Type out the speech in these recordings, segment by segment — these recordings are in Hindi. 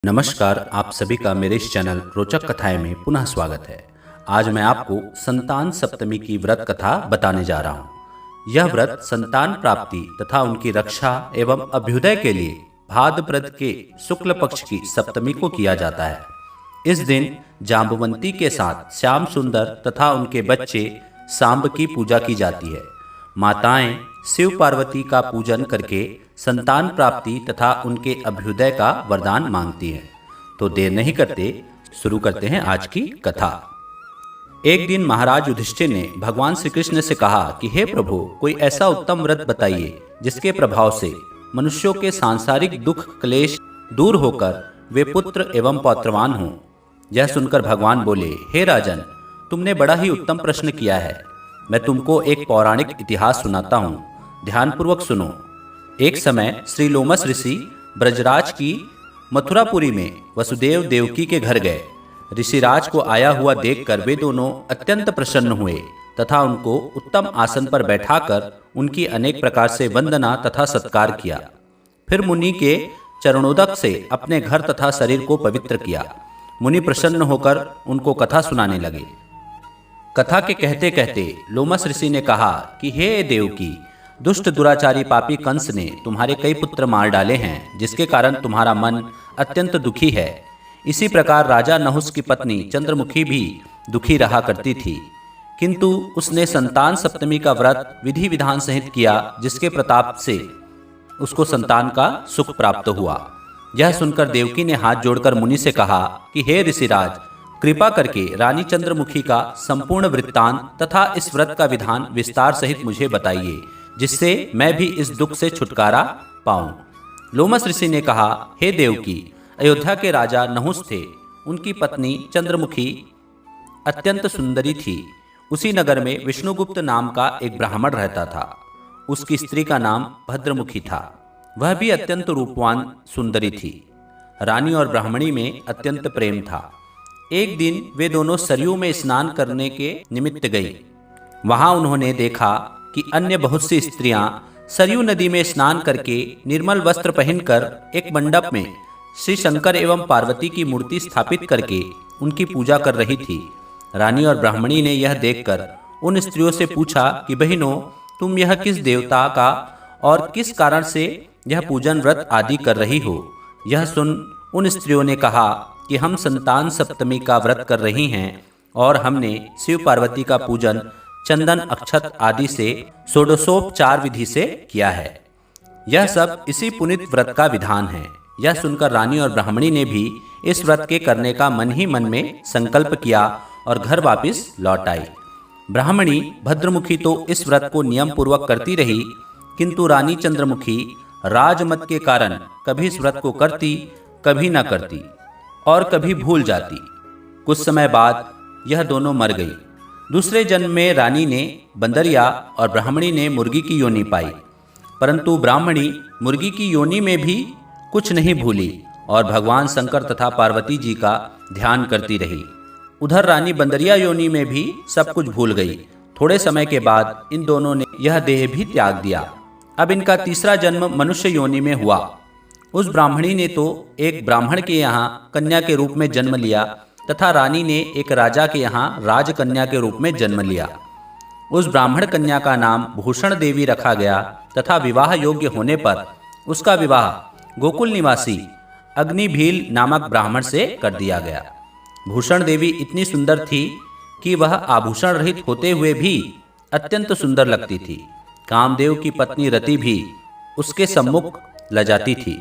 नमस्कार, आप सभी का मेरे इस चैनल रोचक कथाएं में पुनः स्वागत है। आज मैं आपको संतान सप्तमी की व्रत कथा बताने जा रहा हूँ। यह व्रत संतान प्राप्ति तथा उनकी रक्षा एवं अभ्युदय के लिए भाद्रपद के शुक्ल पक्ष की सप्तमी को किया जाता है। इस दिन जाम्बवंती के साथ श्याम सुंदर तथा उनके बच्चे सांब की पूजा की जाती है। माताएं शिव पार्वती का पूजन करके संतान प्राप्ति तथा उनके अभ्युदय का वरदान मांगती हैं। तो देर नहीं करते, शुरू करते हैं आज की कथा। एक दिन महाराज युधिष्ठिर ने भगवान श्री कृष्ण से कहा कि हे प्रभु, कोई ऐसा उत्तम व्रत बताइए जिसके प्रभाव से मनुष्यों के सांसारिक दुख क्लेश दूर होकर वे पुत्र एवं पौत्रवान हों। यह सुनकर भगवान बोले, हे राजन, तुमने बड़ा ही उत्तम प्रश्न किया है। मैं तुमको एक पौराणिक इतिहास सुनाता हूँ, ध्यानपूर्वक सुनो। एक समय श्री लोमस ऋषि ब्रजराज की मथुरापुरी में वसुदेव देवकी के घर गए। ऋषिराज को आया हुआ देखकर वे दोनों अत्यंत प्रसन्न हुए तथा उनको उत्तम आसन पर बैठाकर उनकी अनेक प्रकार से वंदना तथा सत्कार किया। फिर मुनि के चरणोदक से अपने घर तथा शरीर को पवित्र किया। मुनि प्रसन्न होकर उनको कथा सुनाने लगे। कथा के कहते कहते लोमस ऋषि ने कहा कि हे देवकी, दुष्ट दुराचारी पापी कंस ने तुम्हारे कई पुत्र मार डाले हैं, जिसके कारण तुम्हारा मन अत्यंत दुखी है। इसी प्रकार राजा नहुस की पत्नी चंद्रमुखी भी दुखी रहा करती थी, किंतु उसने संतान सप्तमी का व्रत विधि विधान सहित किया, जिसके प्रताप से उसको संतान का सुख प्राप्त हुआ। यह सुनकर देवकी ने हाथ जोड़कर मुनि से कहा कि हे ऋषिराज, कृपा करके रानी चंद्रमुखी का संपूर्ण वृत्तांत तथा इस व्रत का विधान विस्तार सहित मुझे बताइए, जिससे मैं भी इस दुख से छुटकारा पाऊं। लोमस ऋषि ने कहा, हे देवकी, अयोध्या के राजा नहुस थे। उनकी पत्नी चंद्रमुखी अत्यंत सुंदरी थी। उसी नगर में विष्णुगुप्त नाम का एक ब्राह्मण रहता था। उसकी स्त्री का नाम भद्रमुखी था। वह भी अत्यंत रूपवान सुंदरी थी। रानी और ब्राह्मणी में अत्यंत प्रेम था। एक दिन वे दोनों सरयू में स्नान करने के निमित्त गई। वहां उन्होंने देखा कि अन्य बहुत सी स्त्रियां सरयू नदी में स्नान करके निर्मल वस्त्र पहनकर एक मंडप में श्री शंकर एवं पार्वती की मूर्ति स्थापित करके उनकी पूजा कर रही थी। रानी और ब्राह्मणी ने यह देखकर उन स्त्रियों से पूछा कि बहनों, तुम यह किस देवता का और किस कारण से यह पूजन व्रत आदि कर रही हो? यह सुन उन स्त्रियों ने कहा कि हम संतान सप्तमी का व्रत कर रही हैं और हमने शिव पार्वती का पूजन चंदन अक्षत आदि से षोडशोपचार विधि से किया है। यह सब इसी पुनीत व्रत का विधान है। यह सुनकर रानी और ब्राह्मणी ने भी इस व्रत के करने का मन ही मन में संकल्प किया और घर वापस लौट आई। ब्राह्मणी भद्रमुखी तो इस व्रत को नियम पूर्वक करती रही, किंतु रानी चंद्रमुखी राजमत के कारण कभी इस व्रत को करती, कभी न करती और कभी भूल जाती। कुछ समय बाद यह दोनों मर गई। दूसरे जन्म में रानी ने बंदरिया और ब्राह्मणी ने मुर्गी की योनि पाई, परंतु ब्राह्मणी मुर्गी की योनि में भी कुछ नहीं भूली और भगवान शंकर तथा पार्वती जी का ध्यान करती रही। उधर रानी बंदरिया योनि में भी सब कुछ भूल गई। थोड़े समय के बाद इन दोनों ने यह देह भी त्याग दिया। अब इनका तीसरा जन्म मनुष्य योनि में हुआ। उस ब्राह्मणी ने तो एक ब्राह्मण के यहाँ कन्या के रूप में जन्म लिया तथा रानी ने एक राजा के यहाँ राजकन्या के रूप में जन्म लिया। उस ब्राह्मण कन्या का नाम भूषण देवी रखा गया तथा विवाह योग्य होने पर उसका विवाह गोकुल निवासी अग्निभील नामक ब्राह्मण से कर दिया गया। भूषण देवी इतनी सुंदर थी कि वह आभूषण रहित होते हुए भी अत्यंत सुंदर लगती थी। कामदेव की पत्नी रति भी उसके सम्मुख लजाती थी।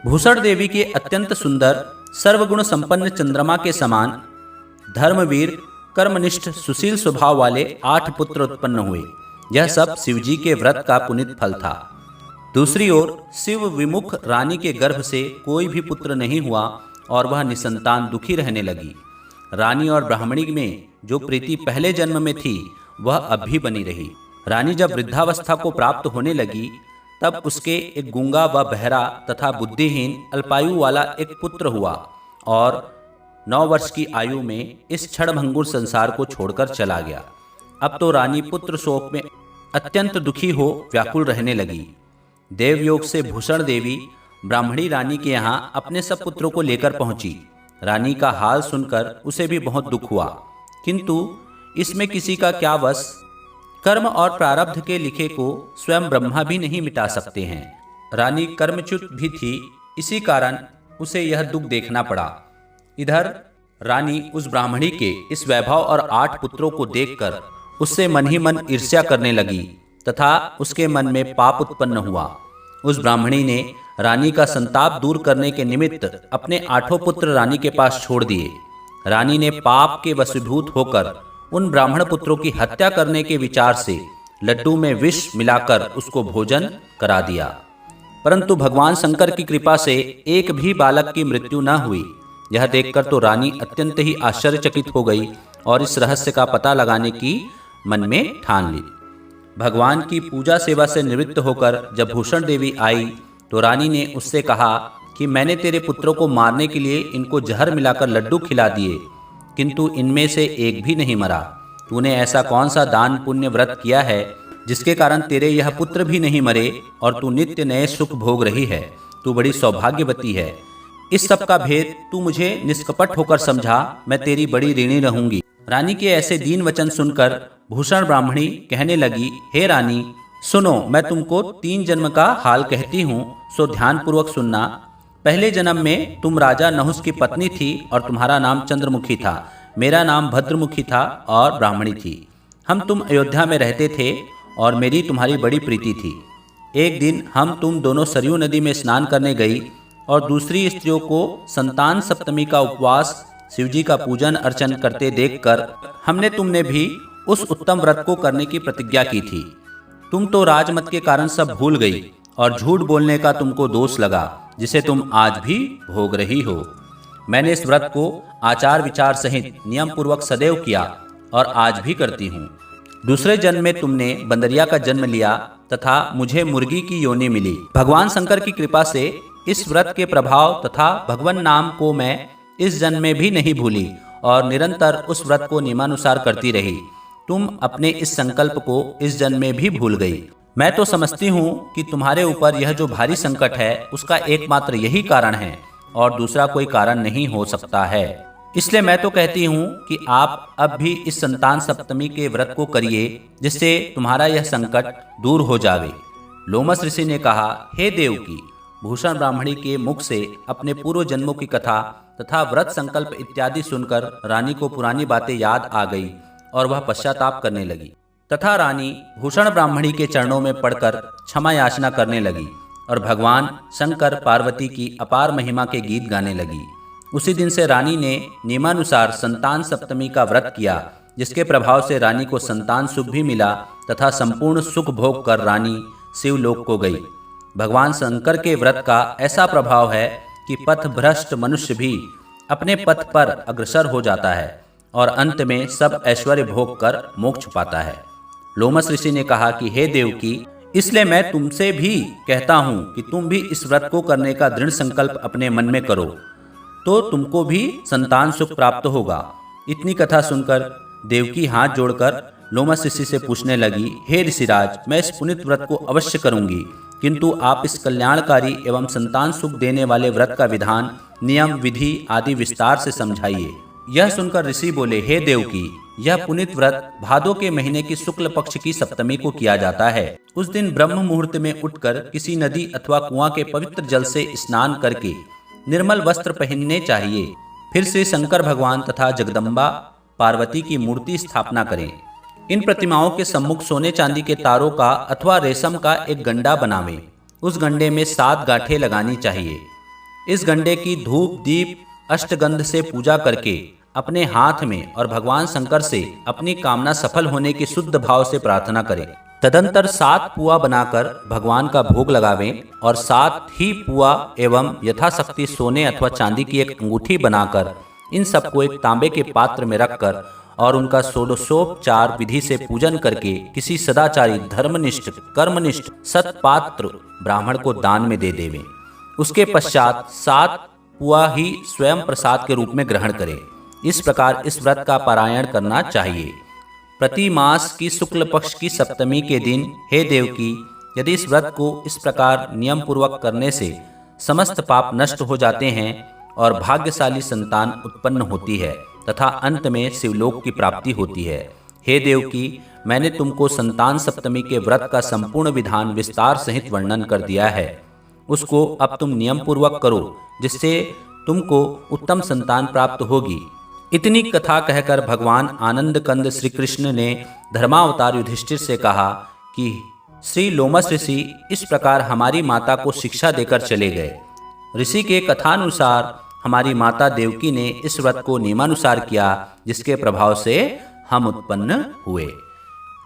भूषण देवी के अत्यंत सुंदर सर्वगुण संपन्न चंद्रमा के समान धर्मवीर कर्मनिष्ठ सुशील स्वभाव वाले 8 पुत्र उत्पन्न हुए। यह सब शिवजी के व्रत का पुनीत फल था। दूसरी ओर शिव विमुख रानी के गर्भ से कोई भी पुत्र नहीं हुआ और वह निसंतान दुखी रहने लगी। रानी और ब्राह्मणी में जो प्रीति पहले जन्म में थी वह अब भी बनी रही। रानी जब वृद्धावस्था को प्राप्त होने लगी तब उसके एक गूंगा व बहरा तथा बुद्धिहीन अल्पायु वाला एक पुत्र हुआ और 9 वर्ष की आयु में इस क्षणभंगुर संसार को छोड़कर चला गया। अब तो रानी पुत्र शोक में अत्यंत दुखी हो व्याकुल रहने लगी। देवयोग से भूषण देवी ब्राह्मणी रानी के यहाँ अपने सब पुत्रों को लेकर पहुंची। रानी का हाल सुनकर उसे भी बहुत दुख हुआ, किंतु इसमें किसी का क्या वश। कर्म और प्रारब्ध के लिखे को स्वयं ब्रह्मा भी नहीं मिटा सकते हैं। रानी कर्मच्युत भी थी, इसी कारण उसे यह दुख देखना पड़ा। इधर रानी उस ब्राह्मणी के इस वैभव और 8 पुत्रों को देखकर उससे मन ही मन ईर्ष्या करने लगी तथा उसके मन में पाप उत्पन्न हुआ। उस ब्राह्मणी ने रानी का संताप दूर करने के निमित्त अपने 8 पुत्र रानी के पास छोड़ दिए। रानी ने पाप के वशीभूत होकर उन ब्राह्मण पुत्रों की हत्या करने के विचार से लड्डू में विष मिलाकर उसको भोजन करा दिया, परंतु भगवान शंकर की कृपा से एक भी बालक की मृत्यु न हुई। यह देखकर तो रानी अत्यंत ही आश्चर्यचकित हो गई और इस रहस्य का पता लगाने की मन में ठान ली। भगवान की पूजा सेवा से निवृत्त होकर जब भूषण देवी आई तो रानी ने उससे कहा कि मैंने तेरे पुत्रों को मारने के लिए इनको जहर मिलाकर लड्डू खिला दिए, किंतु इनमें से एक भी नहीं मरा। तूने ऐसा कौन सा दान पुण्य व्रत किया है जिसके कारण तेरे यह पुत्र भी नहीं मरे और तू नित्य नए सुख भोग रही है? तू बड़ी सौभाग्यवती है। इस सब का भेद तू मुझे निष्कपट होकर समझा, मैं तेरी बड़ी ऋणी रहूंगी। रानी के ऐसे दीन वचन सुनकर भूषण ब्राह्मणी कहने लगी, हे रानी सुनो, मैं तुमको 3 जन्म का हाल कहती हूँ, सो ध्यानपूर्वक सुनना। पहले जन्म में तुम राजा नहुस की पत्नी थी और तुम्हारा नाम चंद्रमुखी था। मेरा नाम भद्रमुखी था और ब्राह्मणी थी। हम तुम अयोध्या में रहते थे और मेरी तुम्हारी बड़ी प्रीति थी। एक दिन हम तुम दोनों सरयू नदी में स्नान करने गई और दूसरी स्त्रियों को संतान सप्तमी का उपवास, शिवजी का पूजन अर्चन करते देखकर हमने तुमने भी उस उत्तम व्रत को करने की प्रतिज्ञा की थी। तुम तो राजमत के कारण सब भूल गई और झूठ बोलने का तुमको दोष लगा, जिसे तुम आज भी भोग रही हो। मैंने इस व्रत को आचार विचार सहित नियम पूर्वक सदैव किया और आज भी करती हूँ। दूसरे जन्म में तुमने बंदरिया का जन्म लिया तथा मुझे मुर्गी की योनि मिली। भगवान शंकर की कृपा से इस व्रत के प्रभाव तथा भगवान नाम को मैं इस जन्म में भी नहीं भूली और निरंतर उस व्रत को नियमानुसार करती रही। तुम अपने इस संकल्प को इस जन्म में भी भूल गई। मैं तो समझती हूँ कि तुम्हारे ऊपर यह जो भारी संकट है उसका एकमात्र यही कारण है और दूसरा कोई कारण नहीं हो सकता है। इसलिए मैं तो कहती हूँ कि आप अब भी इस संतान सप्तमी के व्रत को करिए, जिससे तुम्हारा यह संकट दूर हो जावे। लोमस ऋषि ने कहा, हे देवकी, भूषण ब्राह्मणी के मुख से अपने पूर्व जन्मों की कथा तथा व्रत संकल्प इत्यादि सुनकर रानी को पुरानी बातें याद आ गई और वह पश्चाताप करने लगी तथा रानी भूषण ब्राह्मणी के चरणों में पड़कर क्षमा याचना करने लगी और भगवान शंकर पार्वती की अपार महिमा के गीत गाने लगी। उसी दिन से रानी ने नियमानुसार संतान सप्तमी का व्रत किया, जिसके प्रभाव से रानी को संतान सुख भी मिला तथा संपूर्ण सुख भोग कर रानी शिवलोक को गई। भगवान शंकर के व्रत का ऐसा प्रभाव है कि पथ भ्रष्ट मनुष्य भी अपने पथ पर अग्रसर हो जाता है और अंत में सब ऐश्वर्य भोग कर मोक्ष पाता है। लोमस ऋषि ने कहा कि हे देवकी, इसलिए मैं तुमसे भी कहता हूँ कि तुम भी इस व्रत को करने का दृढ़ संकल्प अपने मन में करो, तो तुमको भी संतान सुख प्राप्त होगा। इतनी कथा सुनकर देवकी हाथ जोड़कर लोमस ऋषि से पूछने लगी, हे ऋषिराज, मैं इस पुनित व्रत को अवश्य करूंगी, किंतु आप इस कल्याणकारी एवं संतान सुख देने वाले व्रत का विधान, नियम, विधि आदि विस्तार से समझाइए। यह सुनकर ऋषि बोले, हे देवकी, यह पुनित व्रत भादो के महीने की शुक्ल पक्ष की सप्तमी को किया जाता है। उस दिन ब्रह्म मुहूर्त में उठकर किसी नदी अथवा कुआं के पवित्र जल से स्नान करके निर्मल वस्त्र पहनने चाहिए। फिर श्री शंकर भगवान तथा जगदम्बा पार्वती की मूर्ति स्थापना करें। इन प्रतिमाओं के सम्मुख सोने चांदी के तारों का अथवा रेशम का एक गंडा बनावें। उस गंडे में 7 गांठें लगानी चाहिए। इस गंडे की धूप दीप अष्टगंध से पूजा करके अपने हाथ में और भगवान शंकर से अपनी कामना सफल होने की शुद्ध भाव से प्रार्थना करें। तदंतर 7 पुआ बनाकर भगवान का भोग लगावें और 7 ही पुआ एवं यथाशक्ति सोने अथवा चांदी की एक अंगूठी बनाकर इन सबको एक तांबे के पात्र में रखकर और उनका षोडशोपचार विधि से पूजन करके किसी सदाचारी, धर्मनिष्ठ, कर्मनिष्ठ सत्पात्र ब्राह्मण को दान में दे देवें। उसके पश्चात 7 पुआ ही स्वयं प्रसाद के रूप में ग्रहण करें। इस प्रकार इस व्रत का पारायण करना चाहिए। प्रति मास की शुक्ल पक्ष की सप्तमी के दिन, हे देवकी, यदि इस व्रत को इस प्रकार नियम पूर्वक करने से समस्त पाप नष्ट हो जाते हैं और भाग्यशाली संतान उत्पन्न होती है तथा अंत में शिवलोक की प्राप्ति होती है। हे देवकी, मैंने तुमको संतान सप्तमी के व्रत का संपूर्ण विधान विस्तार सहित वर्णन कर दिया है। उसको अब तुम नियम पूर्वक करो, जिससे तुमको उत्तम संतान प्राप्त होगी। इतनी कथा कहकर भगवान आनंद कंद श्री कृष्ण ने धर्मावतार युधिष्ठिर से कहा कि श्री लोमस ऋषि इस प्रकार हमारी माता को शिक्षा देकर चले गए। ऋषि के कथानुसार हमारी माता देवकी ने इस व्रत को नियमानुसार किया, जिसके प्रभाव से हम उत्पन्न हुए।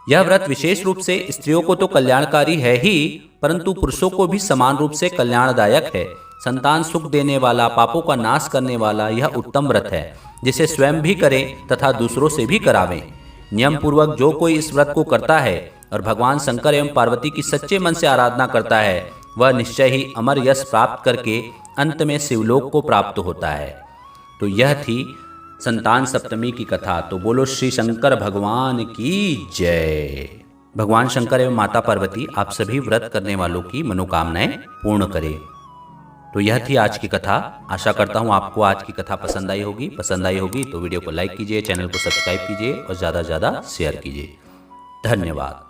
यह व्रत विशेष रूप से स्त्रियों को तो कल्याणकारी है ही, परंतु पुरुषों को भी समान रूप से कल्याणदायक है। संतान सुख देने वाला, पापों का नाश करने वाला यह उत्तम व्रत है, जिसे स्वयं भी करें तथा दूसरों से भी करावें। नियम पूर्वक जो कोई इस व्रत को करता है और भगवान शंकर एवं पार्वती की सच्चे मन से आराधना करता है, वह निश्चय ही अमर यश प्राप्त करके अंत में शिवलोक को प्राप्त होता है। तो यह थी संतान सप्तमी की कथा। तो बोलो श्री शंकर भगवान की जय। भगवान शंकर एवं माता पार्वती आप सभी व्रत करने वालों की मनोकामनाएं पूर्ण करें। तो यह थी आज की कथा। आशा करता हूँ आपको आज की कथा पसंद आई होगी। पसंद आई होगी तो वीडियो को लाइक कीजिए, चैनल को सब्सक्राइब कीजिए और ज़्यादा से ज़्यादा शेयर कीजिए। धन्यवाद।